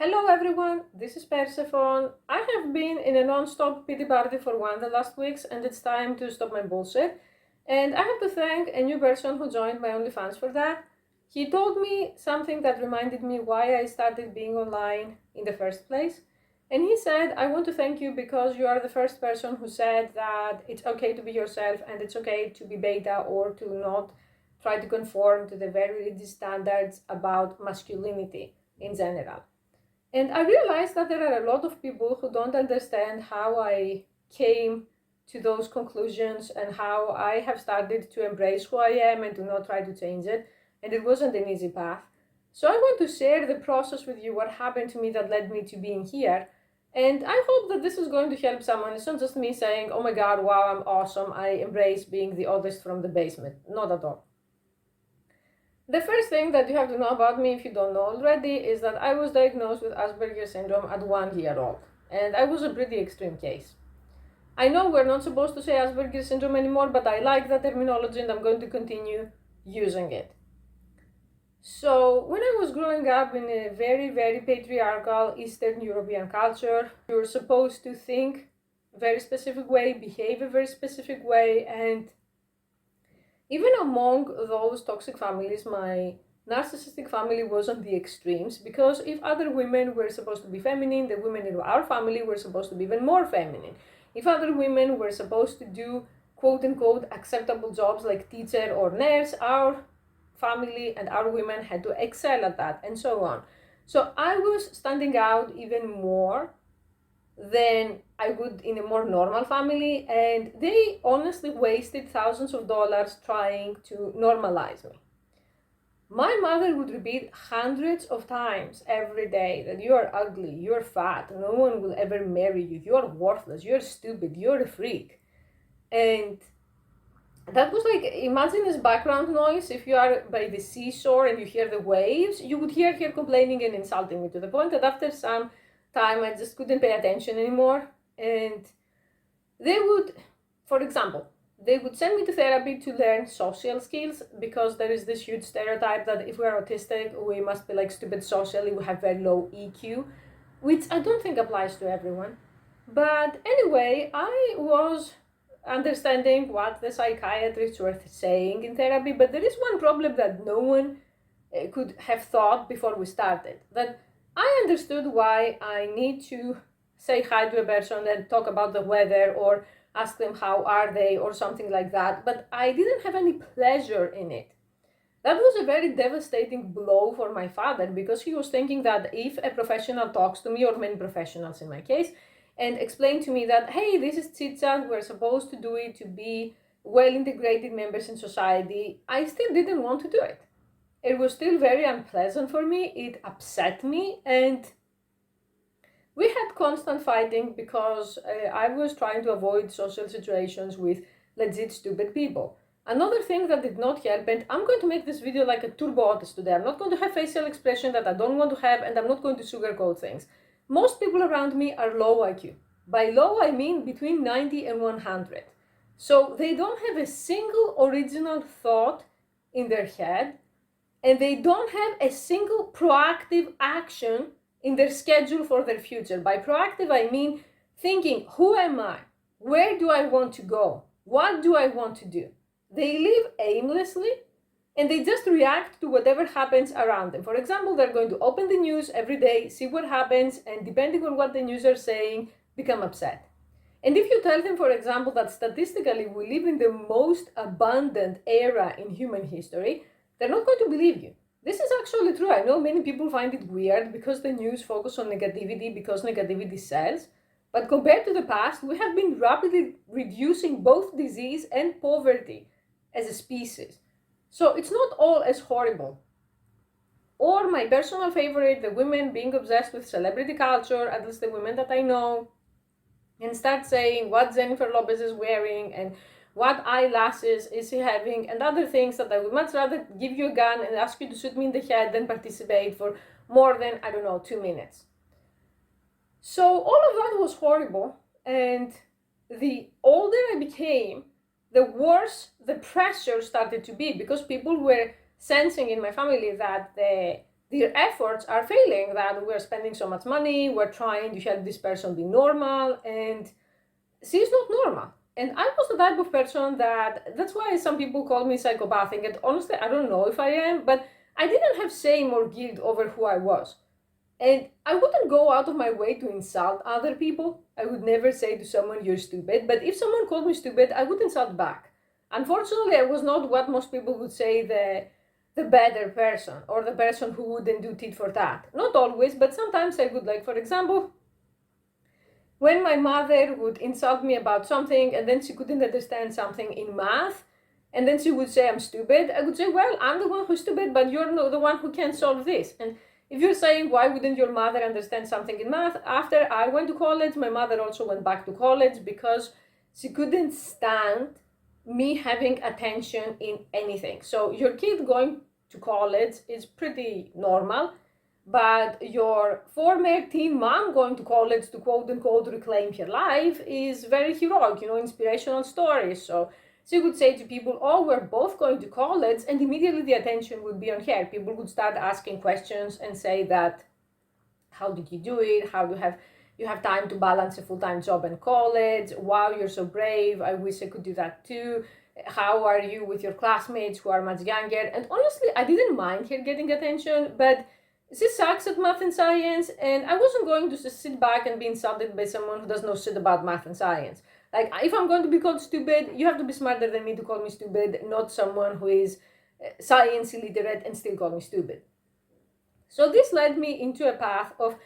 Hello everyone, this is Persephone. I have been in a non-stop pity party for one the last weeks and it's time to stop my bullshit. And I have to thank a new person who joined my OnlyFans for that. He told me something that reminded me why I started being online in the first place. And he said, I want to thank you because you are the first person who said that it's okay to be yourself and it's okay to be beta or to not try to conform to the very rigid standards about masculinity in general. And I realized that there are a lot of people who don't understand how I came to those conclusions and how I have started to embrace who I am and to not try to change it. And it wasn't an easy path. So I want to share the process with you, what happened to me that led me to being here. And I hope that this is going to help someone. It's not just me saying, oh my God, wow, I'm awesome. I embrace being the oldest from the basement. Not at all. The first thing that you have to know about me, if you don't know already, is that I was diagnosed with Asperger syndrome at 1 year old, and I was a pretty extreme case. I know we're not supposed to say Asperger syndrome anymore, but I like that terminology and I'm going to continue using it. So, when I was growing up in a very, very patriarchal Eastern European culture, you're supposed to think a very specific way, behave a very specific way, and even among those toxic families, my narcissistic family was on the extremes, because if other women were supposed to be feminine, the women in our family were supposed to be even more feminine. If other women were supposed to do quote unquote acceptable jobs like teacher or nurse, our family and our women had to excel at that, and so on. So I was standing out even more than I would in a more normal family, and they honestly wasted thousands of dollars trying to normalize me. My mother would repeat hundreds of times every day that you are ugly, you're fat, no one will ever marry you, you're worthless, you're stupid, you're a freak. And that was like, imagine this background noise. If you are by the seashore and you hear the waves, you would hear her complaining and insulting me, to the point that after some time I just couldn't pay attention anymore. And they would, for example, they would send me to therapy to learn social skills, because there is this huge stereotype that if we are autistic, we must be like stupid socially, we have very low EQ, which I don't think applies to everyone. But anyway, I was understanding what the psychiatrists were saying in therapy, but there is one problem that no one could have thought before we started. That I understood why I need to say hi to a person and talk about the weather or ask them how are they or something like that, but I didn't have any pleasure in it. That was a very devastating blow for my father, because he was thinking that if a professional talks to me, or many professionals in my case, and explain to me that, hey, this is chit chat, we're supposed to do it to be well integrated members in society, I still didn't want to do it. It was still very unpleasant for me, it upset me, and we had constant fighting because I was trying to avoid social situations with legit stupid people. Another thing that did not help, and I'm going to make this video like a turbo artist today, I'm not going to have facial expression that I don't want to have, and I'm not going to sugarcoat things. Most people around me are low IQ. By low, I mean between 90 and 100. So they don't have a single original thought in their head, and they don't have a single proactive action in their schedule for their future. By proactive, I mean thinking, who am I? Where do I want to go? What do I want to do? They live aimlessly, and they just react to whatever happens around them. For example, they're going to open the news every day, see what happens, and depending on what the news are saying, become upset. And if you tell them, for example, that statistically we live in the most abundant era in human history, they're not going to believe you. This is actually true. I know many people find it weird because the news focus on negativity, because negativity sells. But compared to the past, we have been rapidly reducing both disease and poverty as a species. So it's not all as horrible. Or my personal favorite, the women being obsessed with celebrity culture, at least the women that I know, and start saying what Jennifer Lopez is wearing and what eyelashes is he having and other things, that I would much rather give you a gun and ask you to shoot me in the head than participate for more than, 2 minutes. So all of that was horrible, and the older I became, the worse the pressure started to be, because people were sensing in my family that the their efforts are failing, that we're spending so much money, we're trying to help this person be normal, and she's not normal. And I was the type of person that's why some people call me psychopathic, and honestly, I don't know if I am, but I didn't have shame or guilt over who I was. And I wouldn't go out of my way to insult other people. I would never say to someone, you're stupid. But if someone called me stupid, I would insult back. Unfortunately, I was not what most people would say the better person, or the person who wouldn't do tit for tat. Not always, but sometimes I would. Like, for example, when my mother would insult me about something and then she couldn't understand something in math, and then she would say I'm stupid, I would say, well, I'm the one who's stupid, but you're the one who can solve this. And if you're saying, why wouldn't your mother understand something in math? After I went to college, my mother also went back to college because she couldn't stand me having attention in anything. So your kid going to college is pretty normal, but your former teen mom going to college to quote unquote reclaim her life is very heroic, inspirational stories. So she would say to people, oh, we're both going to college, and immediately the attention would be on her. People would start asking questions and say that, how did you do it? How do you have time to balance a full-time job and college? Wow, you're so brave. I wish I could do that too. How are you with your classmates who are much younger? And honestly, I didn't mind her getting attention, but she sucks at math and science, and I wasn't going to just sit back and be insulted by someone who does not know shit about math and science. Like, if I'm going to be called stupid, you have to be smarter than me to call me stupid, not someone who is science illiterate and still call me stupid. So this led me into a path of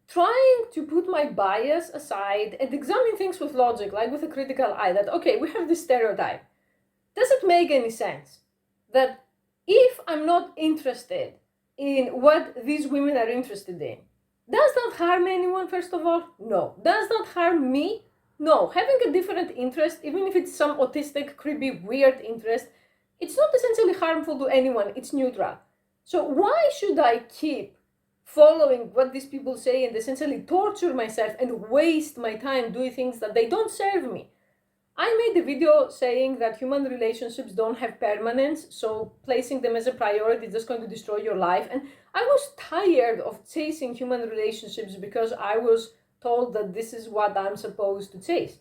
trying to put my bias aside and examine things with logic, like with a critical eye, that, okay, we have this stereotype. Does it make any sense that if I'm not interested in what these women are interested in, does that harm anyone, first of all? No. Does that harm me? No. Having a different interest, even if it's some autistic, creepy, weird interest, it's not essentially harmful to anyone. It's neutral. So why should I keep following what these people say and essentially torture myself and waste my time doing things that they don't serve me? I made a video saying that human relationships don't have permanence, so placing them as a priority is just going to destroy your life. And I was tired of chasing human relationships because I was told that this is what I'm supposed to chase.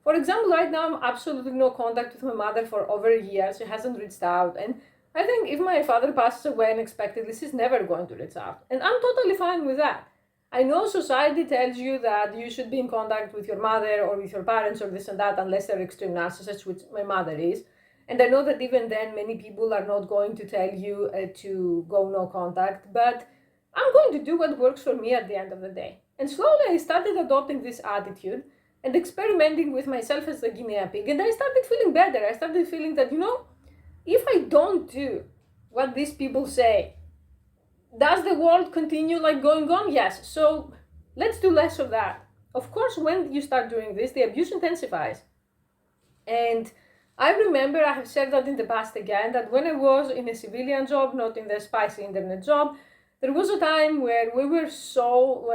For example, right now I'm absolutely no contact with my mother for over a year. She hasn't reached out, and I think if my father passes away unexpectedly, she's never going to reach out. And I'm totally fine with that. I know society tells you that you should be in contact with your mother or with your parents or this and that, unless they're extreme narcissists, which my mother is. And I know that even then, many people are not going to tell you to go no contact, but I'm going to do what works for me at the end of the day. And slowly I started adopting this attitude and experimenting with myself as a guinea pig. And I started feeling better. I started feeling that, if I don't do what these people say, does the world continue like going on? Yes. So let's do less of that. Of course, when you start doing this, the abuse intensifies. And I remember, I have said that in the past again, that when I was in a civilian job, not in the spicy internet job, there was a time where we were so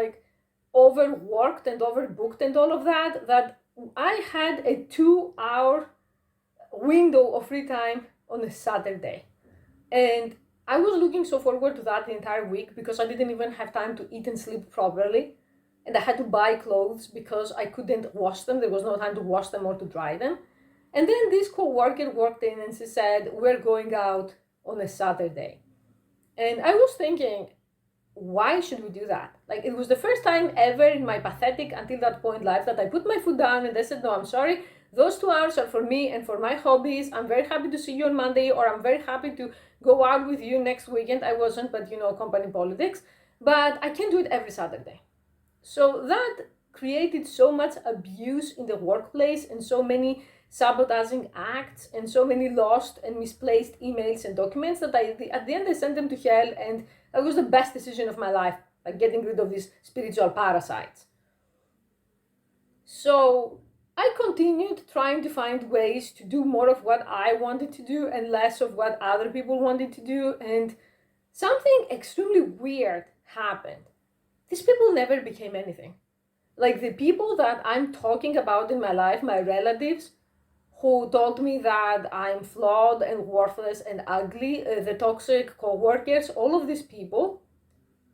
overworked and overbooked and all of that, that I had a 2-hour window of free time on a Saturday. And I was looking so forward to that the entire week because I didn't even have time to eat and sleep properly. And I had to buy clothes because I couldn't wash them. There was no time to wash them or to dry them. And then this co-worker walked in and she said, we're going out on a Saturday. And I was thinking, why should we do that? Like, it was the first time ever in my pathetic, until that point, life that I put my foot down and I said, no, I'm sorry. Those 2 hours are for me and for my hobbies. I'm very happy to see you on Monday, or I'm very happy to go out with you next weekend. I wasn't, but company politics. But I can't do it every Saturday. So that created so much abuse in the workplace and so many sabotaging acts and so many lost and misplaced emails and documents that at the end I sent them to hell, and that was the best decision of my life, like getting rid of these spiritual parasites. So I continued trying to find ways to do more of what I wanted to do and less of what other people wanted to do, and something extremely weird happened. These people never became anything. Like, the people that I'm talking about in my life, my relatives, who told me that I'm flawed and worthless and ugly, the toxic co-workers, all of these people,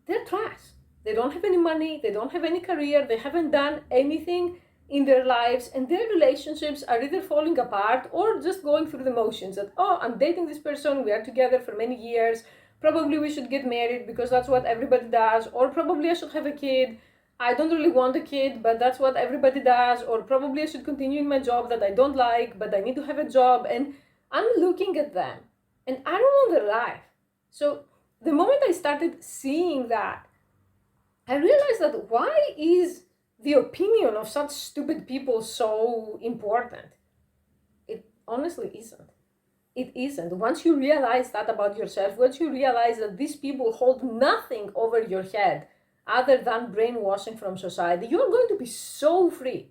they're trash. They don't have any money, they don't have any career, they haven't done anything in their lives, and their relationships are either falling apart or just going through the motions that, oh, I'm dating this person, we are together for many years, probably we should get married because that's what everybody does, or probably I should have a kid. I don't really want a kid, but that's what everybody does, or probably I should continue in my job that I don't like, but I need to have a job. And I'm looking at them and I don't want their life. So the moment I started seeing that, I realized that why is the opinion of such stupid people so important? It honestly isn't. It isn't. Once you realize that about yourself, once you realize that these people hold nothing over your head other than brainwashing from society, you're going to be so free.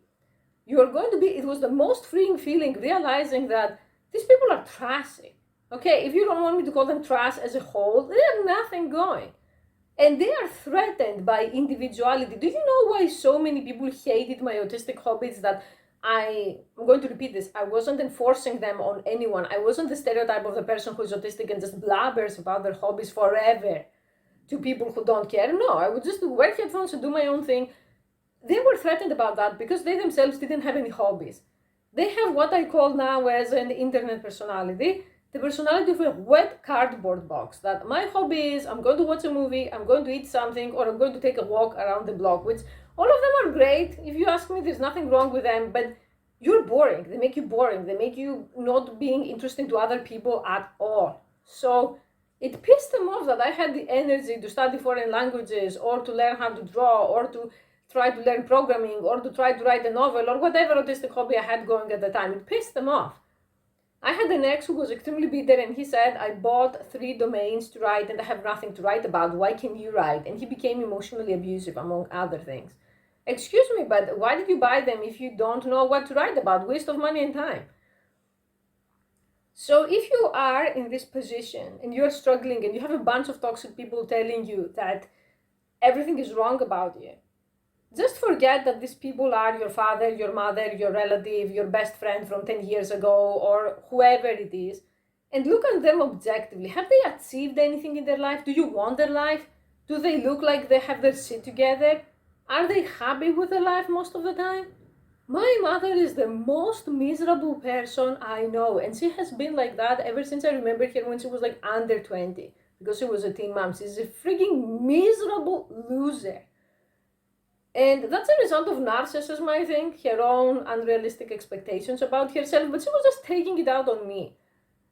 You're going to be, it was the most freeing feeling, realizing that these people are trashy. Okay, if you don't want me to call them trash as a whole, they have nothing going. And they are threatened by individuality. Do you know why so many people hated my autistic hobbies? That I'm going to repeat this, I wasn't enforcing them on anyone. I wasn't the stereotype of the person who's autistic and just blabbers about their hobbies forever to people who don't care. No, I would just wear headphones and do my own thing. They were threatened about that because they themselves didn't have any hobbies. They have what I call now as an internet personality, the personality of a wet cardboard box. That my hobby is I'm going to watch a movie, I'm going to eat something, or I'm going to take a walk around the block, which all of them are great. If you ask me, there's nothing wrong with them, but you're boring. They make you boring. They make you not being interesting to other people at all. So it pissed them off that I had the energy to study foreign languages or to learn how to draw or to try to learn programming or to try to write a novel or whatever autistic hobby I had going at the time. It pissed them off. I had an ex who was extremely bitter, and he said, I bought 3 domains to write and I have nothing to write about. Why can you write? And he became emotionally abusive, among other things. Excuse me, but why did you buy them if you don't know what to write about? Waste of money and time. So if you are in this position and you're struggling and you have a bunch of toxic people telling you that everything is wrong about you, just forget that these people are your father, your mother, your relative, your best friend from 10 years ago, or whoever it is, and look at them objectively. Have they achieved anything in their life? Do you want their life? Do they look like they have their shit together? Are they happy with their life most of the time? My mother is the most miserable person I know, and she has been like that ever since I remember her when she was like under 20, because she was a teen mom. She's a freaking miserable loser. And that's a result of narcissism, I think, her own unrealistic expectations about herself, but she was just taking it out on me.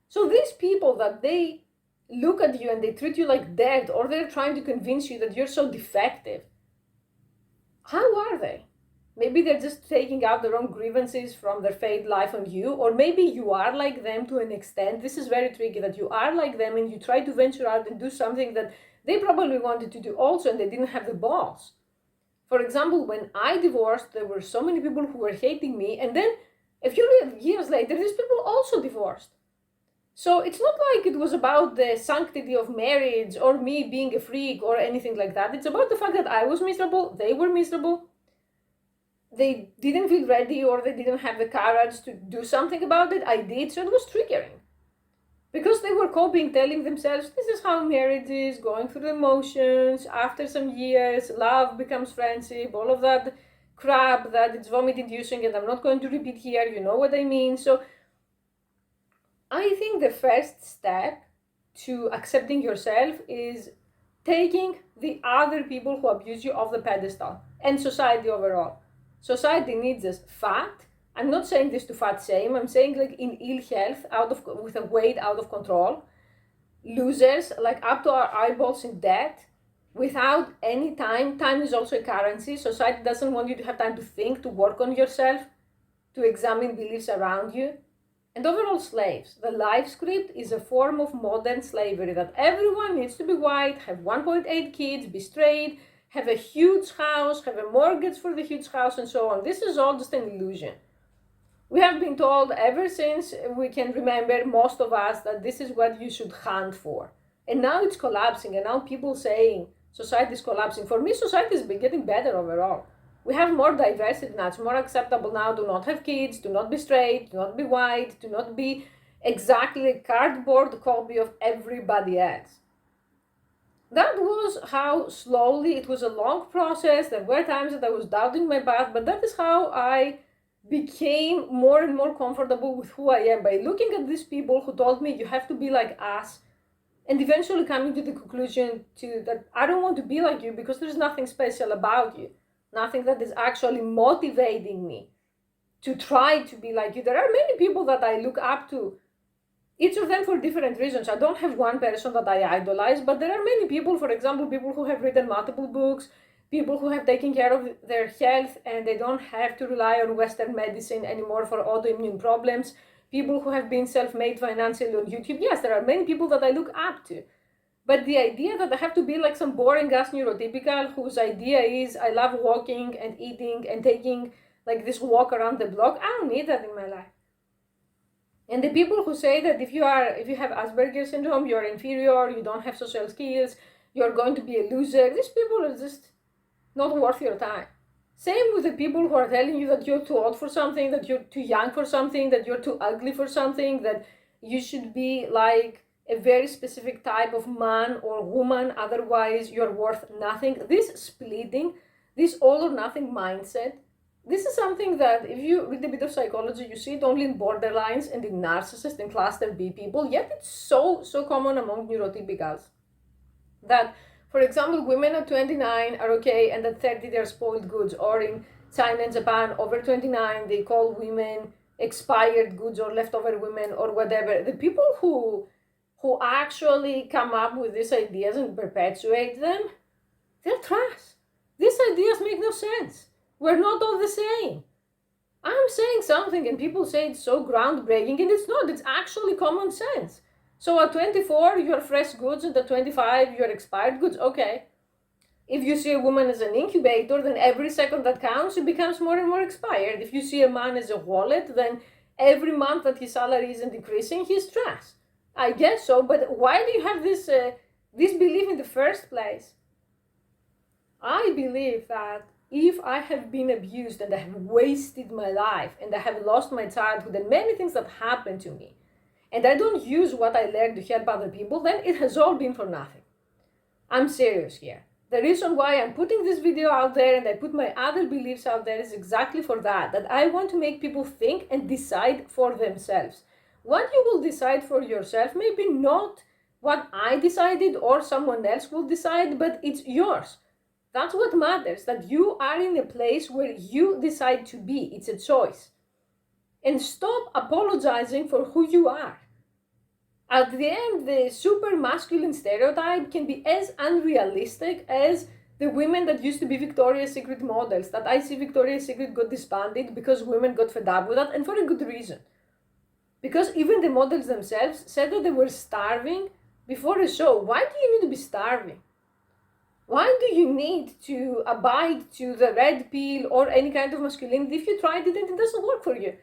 So these people that they look at you and they treat you like dirt, or they're trying to convince you that you're so defective, how are they? Maybe they're just taking out their own grievances from their failed life on you, or maybe you are like them to an extent. This is very tricky, that you are like them and you try to venture out and do something that they probably wanted to do also and they didn't have the balls. For example, when I divorced, there were so many people who were hating me, and then a few years later, these people also divorced. So it's not like it was about the sanctity of marriage or me being a freak or anything like that. It's about the fact that I was miserable, they were miserable, they didn't feel ready or they didn't have the courage to do something about it. I did, so it was triggering. Because they were coping, telling themselves, this is how marriage is, going through the emotions, after some years, love becomes friendship, all of that crap that it's vomit-inducing, and I'm not going to repeat here, you know what I mean. So I think the first step to accepting yourself is taking the other people who abuse you off the pedestal, and society overall. Society needs us fat. I'm not saying this to fat shame. I'm saying like in ill health, with a weight out of control, losers, like up to our eyeballs in debt, without any time. Time is also a currency. Society doesn't want you to have time to think, to work on yourself, to examine beliefs around you. And overall slaves. The life script is a form of modern slavery, that everyone needs to be white, have 1.8 kids, be straight, have a huge house, have a mortgage for the huge house, and so on. This is all just an illusion. We have been told ever since we can remember, most of us, that this is what you should hunt for. And now it's collapsing, and now people saying society is collapsing. For me, society is getting better overall. We have more diversity now. It's more acceptable now to not have kids, to not be straight, to not be white, to not be exactly a cardboard copy of everybody else. That was how slowly, it was a long process. There were times that I was doubting my path, but that is how I became more and more comfortable with who I am, by looking at these people who told me you have to be like us, and eventually coming to the conclusion that I don't want to be like you because there's nothing special about you, nothing that is actually motivating me to try to be like you. There are many people that I look up to, each of them for different reasons. I don't have one person that I idolize, but there are many people, for example, people who have written multiple books, people who have taken care of their health and they don't have to rely on Western medicine anymore for autoimmune problems, people who have been self-made financially on YouTube. Yes, there are many people that I look up to. But the idea that I have to be like some boring ass neurotypical whose idea is I love walking and eating and taking like this walk around the block, I don't need that in my life. And the people who say that if you have Asperger syndrome, you're inferior, you don't have social skills, you're going to be a loser, these people are just not worth your time. Same with the people who are telling you that you're too old for something, that you're too young for something, that you're too ugly for something, that you should be like a very specific type of man or woman, otherwise you're worth nothing. This splitting, this all or nothing mindset, this is something that if you read a bit of psychology, you see it only in borderlines and in narcissists and cluster B people, yet it's so common among neurotypicals. That, for example, women at 29 are okay and at 30 they're spoiled goods, or in China and Japan, over 29 they call women expired goods or leftover women or whatever. The people who actually come up with these ideas and perpetuate them, they're trash. These ideas make no sense. We're not all the same. I'm saying something and people say it's so groundbreaking, and it's not. It's actually common sense. So at 24, you're fresh goods, and at 25, you're expired goods. Okay. If you see a woman as an incubator, then every second that counts, it becomes more and more expired. If you see a man as a wallet, then every month that his salary isn't decreasing, he's trash. I guess so, but why do you have this belief in the first place? I believe that if I have been abused and I have wasted my life and I have lost my childhood and many things that happened to me, and I don't use what I learned to help other people, then it has all been for nothing. I'm serious here. The reason why I'm putting this video out there and I put my other beliefs out there is exactly for that I want to make people think and decide for themselves. What you will decide for yourself may be not what I decided or someone else will decide, but it's yours. That's what matters, that you are in a place where you decide to be. It's a choice. And stop apologizing for who you are. At the end, the super masculine stereotype can be as unrealistic as the women that used to be Victoria's Secret models, that I see Victoria's Secret got disbanded because women got fed up with that, and for a good reason. Because even the models themselves said that they were starving before a show. Why do you need to be starving? Why do you need to abide to the red pill or any kind of masculinity if you tried it and it doesn't work for you?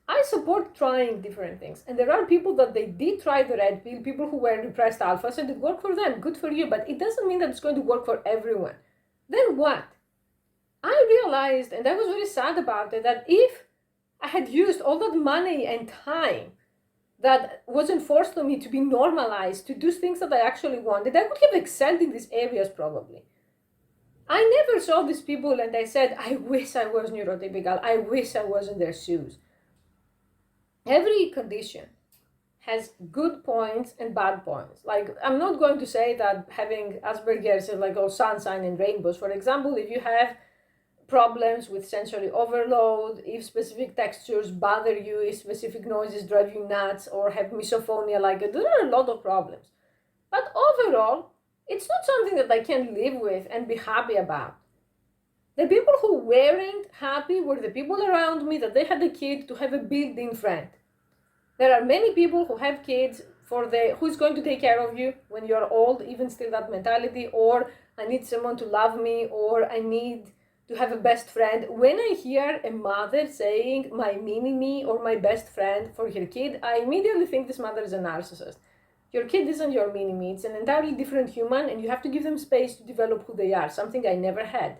I support trying different things. And there are people that they did try the red pill, people who were repressed alphas, and it worked for them. Good for you. But it doesn't mean that it's going to work for everyone. Then what? I realized, and I was very sad about it, that if I had used all that money and time that wasn't forced on me to be normalized, to do things that I actually wanted, I would have excelled in these areas probably. I never saw these people and I said, I wish I was neurotypical. I wish I was in their shoes. Every condition has good points and bad points. Like, I'm not going to say that having Asperger's is like all sunshine and rainbows. For example, if you have problems with sensory overload, if specific textures bother you, if specific noises drive you nuts, or have misophonia, like there are a lot of problems. But overall, it's not something that I can live with and be happy about. The people who weren't happy were the people around me that they had a kid to have a built-in friend. There are many people who have kids for who's going to take care of you when you're old, even still that mentality, or I need someone to love me, or I need to have a best friend. When I hear a mother saying my mini-me or my best friend for her kid, I immediately think this mother is a narcissist. Your kid isn't your mini-me, it's an entirely different human, and you have to give them space to develop who they are, something I never had.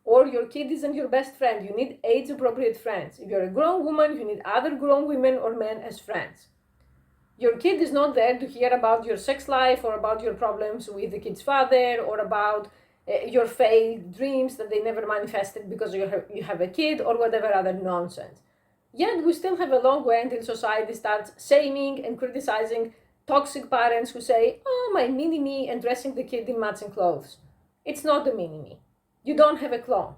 Or your kid isn't your best friend, you need age-appropriate friends. If you're a grown woman, you need other grown women or men as friends. Your kid is not there to hear about your sex life or about your problems with the kid's father or about your failed dreams that they never manifested because you have a kid or whatever other nonsense. Yet we still have a long way until society starts shaming and criticizing toxic parents who say, oh, my mini-me, and dressing the kid in matching clothes. It's not a mini-me. You don't have a clone.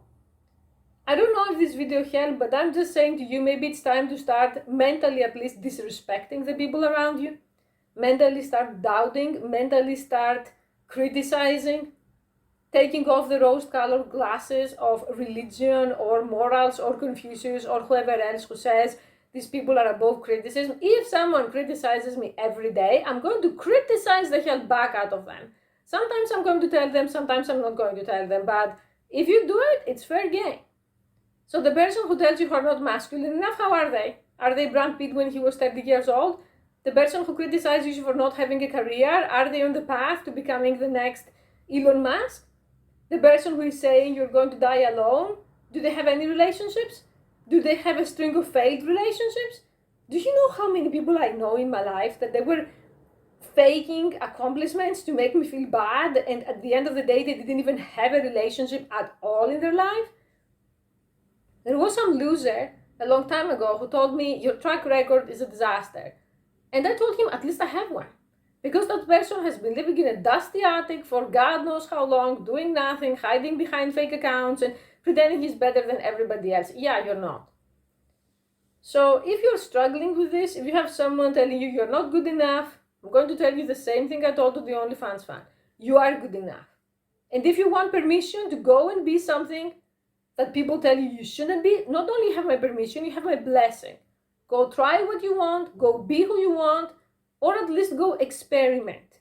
I don't know if this video helped, but I'm just saying to you, maybe it's time to start mentally at least disrespecting the people around you. Mentally start doubting, mentally start criticizing, taking off the rose-colored glasses of religion or morals or Confucius or whoever else who says these people are above criticism. If someone criticizes me every day, I'm going to criticize the hell back out of them. Sometimes I'm going to tell them, sometimes I'm not going to tell them, but if you do it, it's fair game. So the person who tells you you're not masculine enough, how are they? Are they Brad Pitt when he was 30 years old? The person who criticizes you for not having a career, are they on the path to becoming the next Elon Musk? The person who is saying you're going to die alone, do they have any relationships? Do they have a string of failed relationships? Do you know how many people I know in my life that they were faking accomplishments to make me feel bad, and at the end of the day they didn't even have a relationship at all in their life? There was some loser a long time ago who told me your track record is a disaster. And I told him at least I have one. Because that person has been living in a dusty attic for God knows how long, doing nothing, hiding behind fake accounts and pretending he's better than everybody else. Yeah, you're not. So if you're struggling with this, if you have someone telling you you're not good enough, I'm going to tell you the same thing I told to the OnlyFans fan. You are good enough. And if you want permission to go and be something that people tell you you shouldn't be, not only have my permission, you have my blessing. Go try what you want, go be who you want, or at least go experiment.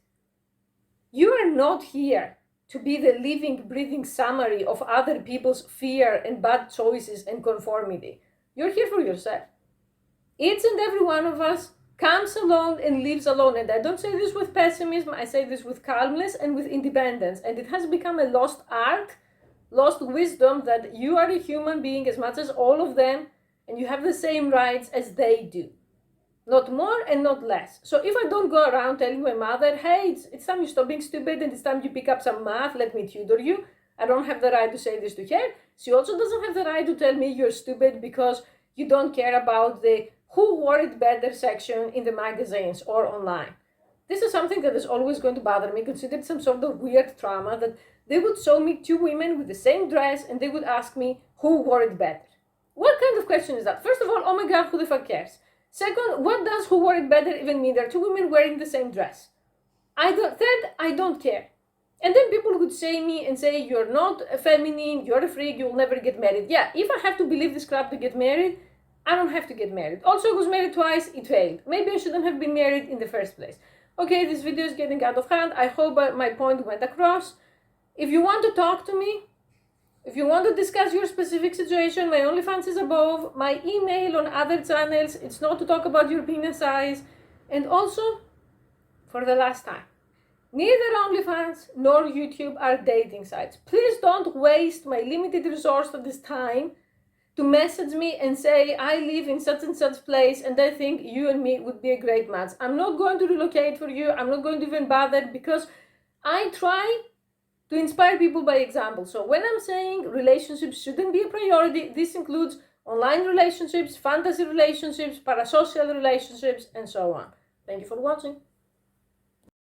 You are not here to be the living, breathing summary of other people's fear and bad choices and conformity. You're here for yourself. Each and every one of us comes alone and lives alone. And I don't say this with pessimism, I say this with calmness and with independence. And it has become a lost art, lost wisdom that you are a human being as much as all of them, and you have the same rights as they do. Not more and not less. So if I don't go around telling my mother, hey, it's time you stop being stupid and it's time you pick up some math, let me tutor you, I don't have the right to say this to her. She also doesn't have the right to tell me you're stupid because you don't care about the who wore it better section in the magazines or online. This is something that is always going to bother me, considered some sort of weird trauma, that they would show me two women with the same dress and they would ask me who wore it better. What kind of question is that? First of all, oh my God, who the fuck cares? Second, what does who wore it better even mean? There are two women wearing the same dress. Third, I don't care. And then people would say me and say, you're not feminine, you're a freak, you'll never get married. Yeah, if I have to believe this crap to get married, I don't have to get married. Also, I was married twice, it failed. Maybe I shouldn't have been married in the first place. Okay, this video is getting out of hand. I hope my point went across. If you want to talk to me, if you want to discuss your specific situation, my OnlyFans is above. My email on other channels, it's not to talk about your penis size. And also, for the last time, neither OnlyFans nor YouTube are dating sites. Please don't waste my limited resource at this time to message me and say, I live in such and such place and I think you and me would be a great match. I'm not going to relocate for you. I'm not going to even bother because I try to inspire people by example. So when I'm saying relationships shouldn't be a priority, this includes online relationships, fantasy relationships, parasocial relationships, and so on. Thank you for watching.